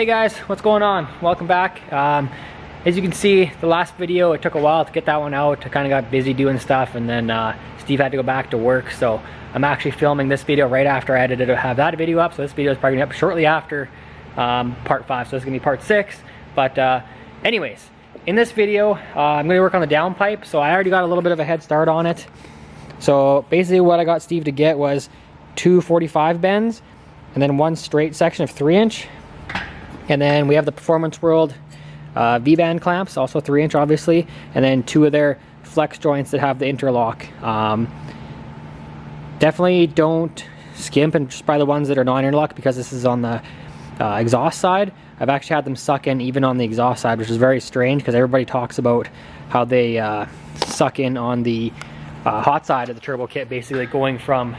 Hey guys, what's going on? Welcome back. As you can see, the last video, it took a while to get that one out. I kind of got busy doing stuff, and then Steve had to go back to work, so I'm actually filming this video right after I edited to have that video up. So this video is probably gonna be up shortly after part 5, so this is gonna be part 6. But anyways, in this video, I'm gonna work on the downpipe. So I already got a little bit of a head start on it. So basically what I got Steve to get was 2 45 bends, and then one straight section of 3-inch. And then we have the Performance World V-band clamps, also 3-inch obviously, and then 2 of their flex joints that have the interlock. Definitely don't skimp and just buy the ones that are non-interlock, because this is on the exhaust side. I've actually had them suck in even on the exhaust side, which is very strange because everybody talks about how they suck in on the hot side of the turbo kit, basically going from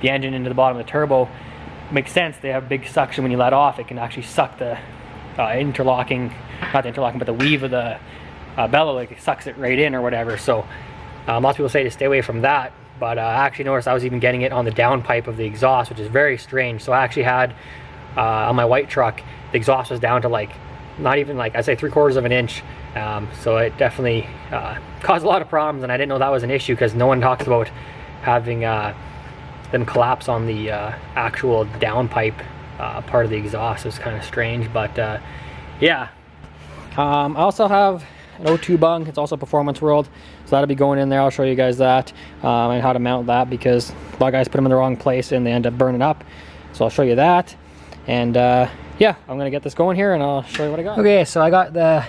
the engine into the bottom of the turbo. Makes sense, they have big suction when you let off. It can actually suck the interlocking, not the interlocking, but the weave of the bellow, like it sucks it right in or whatever. So lots of people say to stay away from that, but I actually noticed I was even getting it on the downpipe of the exhaust, which is very strange. So I actually had on my white truck, the exhaust was down to like, not even like, I'd say 3/4 of an inch. So it definitely caused a lot of problems, and I didn't know that was an issue because no one talks about having them collapse on the actual downpipe part of the exhaust. It's kind of strange, but yeah. I also have an O2 bung. It's also Performance World, so that'll be going in there. I'll show you guys that and how to mount that, because a lot of guys put them in the wrong place and they end up burning up. So I'll show you that, and yeah, I'm gonna get this going here and I'll show you what I got. Okay, so I got the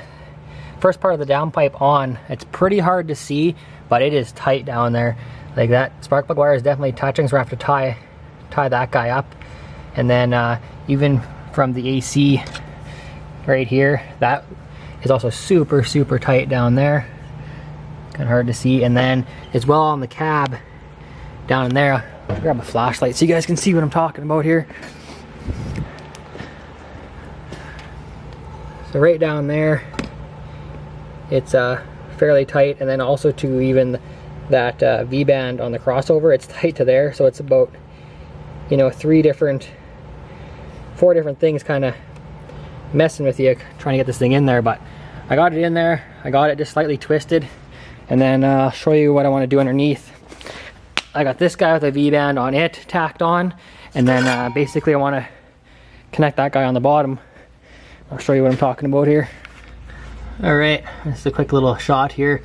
first part of the downpipe on. It's pretty hard to see, but it is tight down there. Like that spark plug wire is definitely touching, so I have to tie that guy up. And then even from the AC right here, that is also super tight down there. Kind of hard to see. And then as well on the cab down in there, I'll grab a flashlight so you guys can see what I'm talking about here. So right down there, it's fairly tight. And then also to even that V-band on the crossover, it's tight to there. So it's about, you know, 4 different things kind of messing with you, trying to get this thing in there. But I got it in there. I got it just slightly twisted, and then I'll show you what I want to do underneath. I got this guy with a V-band on it tacked on, and then basically I want to connect that guy on the bottom. I'll show you what I'm talking about here. All right, this is a quick little shot here.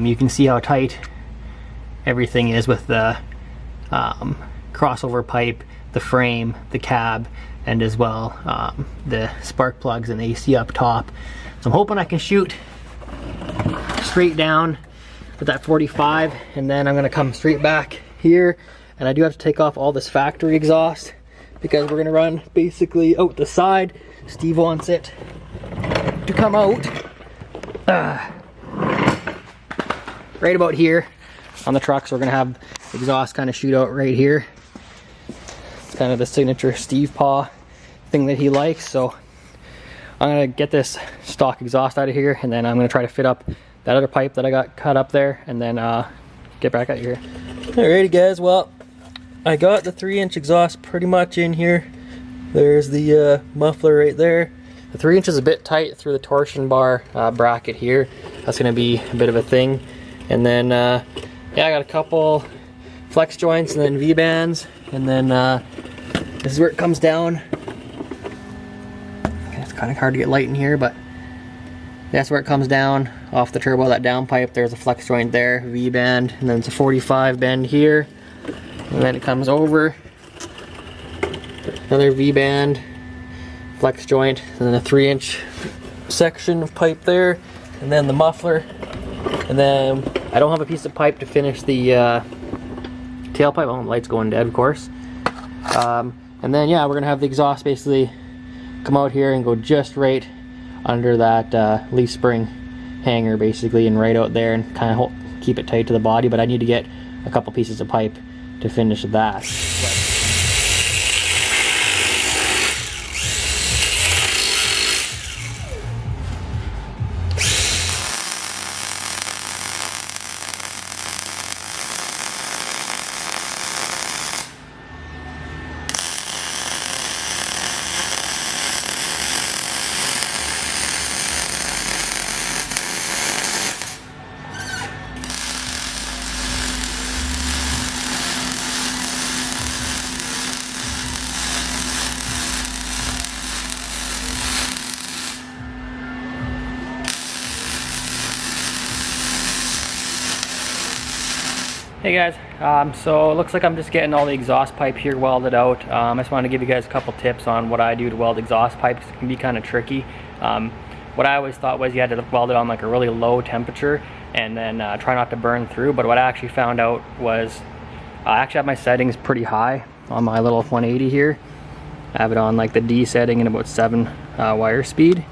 You can see how tight everything is with the crossover pipe, the frame, the cab, and as well the spark plugs and the AC up top. So I'm hoping I can shoot straight down with that 45, and then I'm gonna come straight back here, and I do have to take off all this factory exhaust because we're gonna run basically out the side. Steve wants it to come out right about here on the truck, so we're gonna have exhaust kind of shoot out right here. It's kind of the signature Steve paw thing that he likes. So I'm gonna get this stock exhaust out of here, and then I'm gonna try to fit up that other pipe that I got cut up there, and then get back out here. Alrighty guys, well, I got the 3-inch exhaust pretty much in here. There's the muffler right there. The 3-inch is a bit tight through the torsion bar bracket here. That's gonna be a bit of a thing. And then yeah, I got a couple flex joints and then V-bands, and then this is where it comes down. Okay, it's kind of hard to get light in here, but that's where it comes down off the turbo, that downpipe. There's a flex joint there, V-band, and then it's a 45 bend here, and then it comes over, another V-band, flex joint, and then a 3-inch section of pipe there, and then the muffler. And then I don't have a piece of pipe to finish the tailpipe. Oh, the light's going dead, of course. And then yeah, we're gonna have the exhaust basically come out here and go just right under that leaf spring hanger basically, and right out there, and kind of keep it tight to the body. But I need to get a couple pieces of pipe to finish that. Hey guys, so it looks like I'm just getting all the exhaust pipe here welded out. I just wanted to give you guys a couple tips on what I do to weld exhaust pipes. It can be kind of tricky. What I always thought was you had to weld it on like a really low temperature and then try not to burn through, but what I actually found out was I actually have my settings pretty high on my little 180 here. I have it on like the D setting and about 7 wire speed,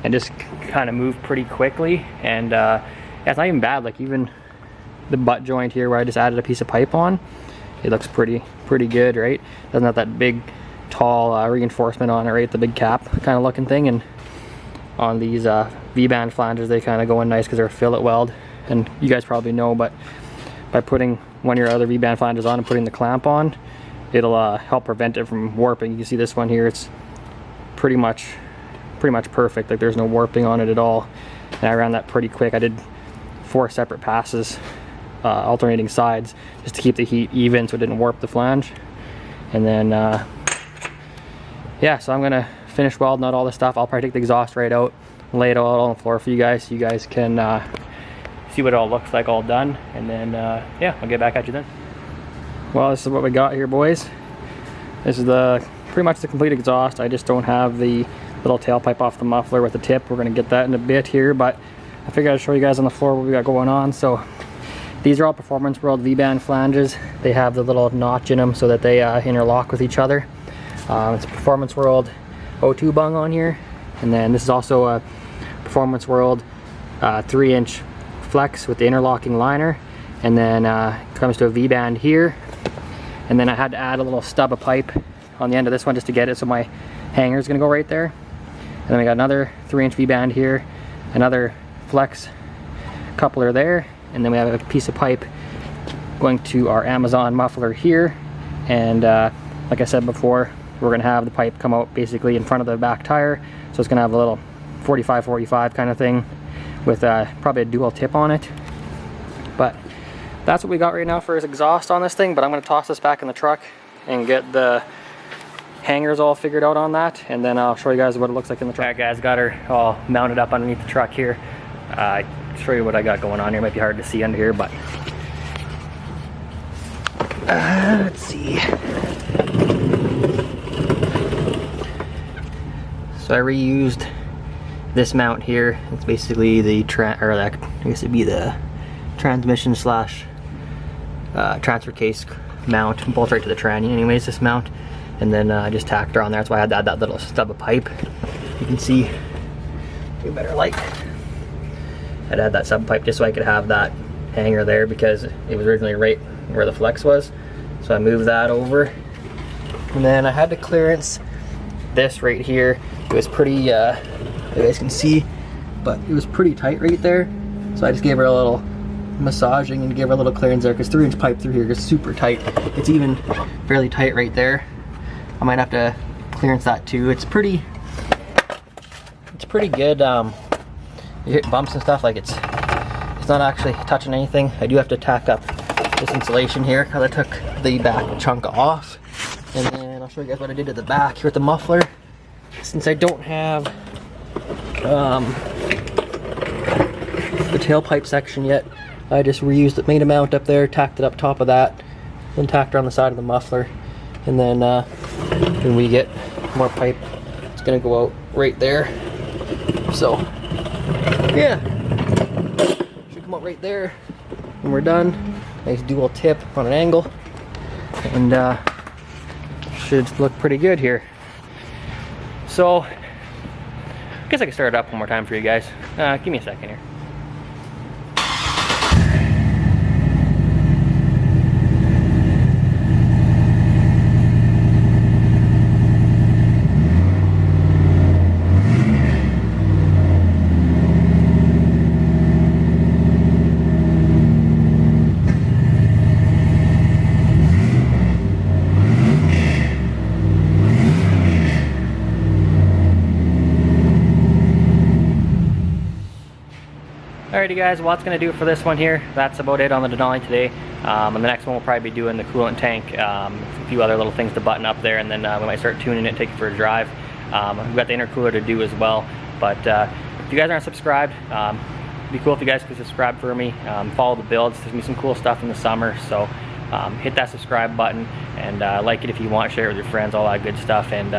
and just kind of move pretty quickly, and yeah, it's not even bad. Like even the butt joint here where I just added a piece of pipe on, it looks pretty good, right? Doesn't have that big tall reinforcement on it, right? The big cap kind of looking thing. And on these V-band flanges, they kind of go in nice because they're a fillet weld, and you guys probably know, but by putting one of your other V-band flanges on and putting the clamp on, it'll help prevent it from warping. You can see this one here, it's pretty much perfect. Like there's no warping on it at all, and I ran that pretty quick. I did 4 separate passes, alternating sides, just to keep the heat even so it didn't warp the flange. And then yeah, so I'm gonna finish welding out all this stuff. I'll probably take the exhaust right out, lay it all on the floor for you guys so you guys can see what it all looks like all done, and then yeah, I'll get back at you then. Well, this is what we got here, boys. This is pretty much the complete exhaust. I just don't have the little tailpipe off the muffler with the tip. We're gonna get that in a bit here, but I figured I'd show you guys on the floor what we got going on. So these are all Performance World V-band flanges. They have the little notch in them so that they interlock with each other. It's a Performance World O2 bung on here, and then this is also a Performance World 3-inch flex with the interlocking liner, and then it comes to a V-band here, and then I had to add a little stub of pipe on the end of this one just to get it so my hanger is going to go right there. And then we got another 3-inch V-band here, another flex coupler there, and then we have a piece of pipe going to our Amazon muffler here. And like I said before, we're going to have the pipe come out basically in front of the back tire, so it's going to have a little 45-45 kind of thing with probably a dual tip on it. But that's what we got right now for his exhaust on this thing. But I'm going to toss this back in the truck and get the hangers all figured out on that, and then I'll show you guys what it looks like in the truck. Alright guys, got her all mounted up underneath the truck here. Show you what I got going on here. Might be hard to see under here, but let's see. So I reused this mount here. It's basically the I guess it'd be the transmission slash transfer case mount, bolts right to the tranny anyways, this mount. And then I just tacked her on there. That's why I had to add that little stub of pipe. You can see, get better light. I'd add that sub pipe just so I could have that hanger there because it was originally right where the flex was. So I moved that over. And then I had to clearance this right here. It was pretty, you guys can see, but it was pretty tight right there. So I just gave her a little massaging and gave her a little clearance there, because 3-inch pipe through here is super tight. It's even fairly tight right there. I might have to clearance that too. It's pretty good. You hit bumps and stuff, like it's not actually touching anything. I do have to tack up this insulation here because I took the back chunk off. And then I'll show you guys what I did to the back here with the muffler. Since I don't have the tailpipe section yet, I just reused it, made a mount up there, tacked it up top of that, then tacked around the side of the muffler. And then when we get more pipe, it's gonna go out right there. So yeah, should come out right there when we're done. Nice dual tip on an angle, and should look pretty good here. So I guess I can start it up one more time for you guys. Give me a second here. Alrighty guys, well that's going to do it for this one here. That's about it on the Denali today. And the next one we'll probably be doing the coolant tank, a few other little things to button up there, and then we might start tuning it and take it for a drive. We've got the intercooler to do as well. But if you guys aren't subscribed, do be cool if you guys could subscribe for me. Follow the builds. There's gonna be some cool stuff in the summer, so hit that subscribe button and like it if you want, share it with your friends, all that good stuff. And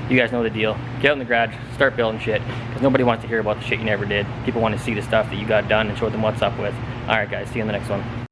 you guys know the deal. Get out in the garage, start building shit, because nobody wants to hear about the shit you never did. People want to see the stuff that you got done and show them what's up with. Alright guys, see you in the next one.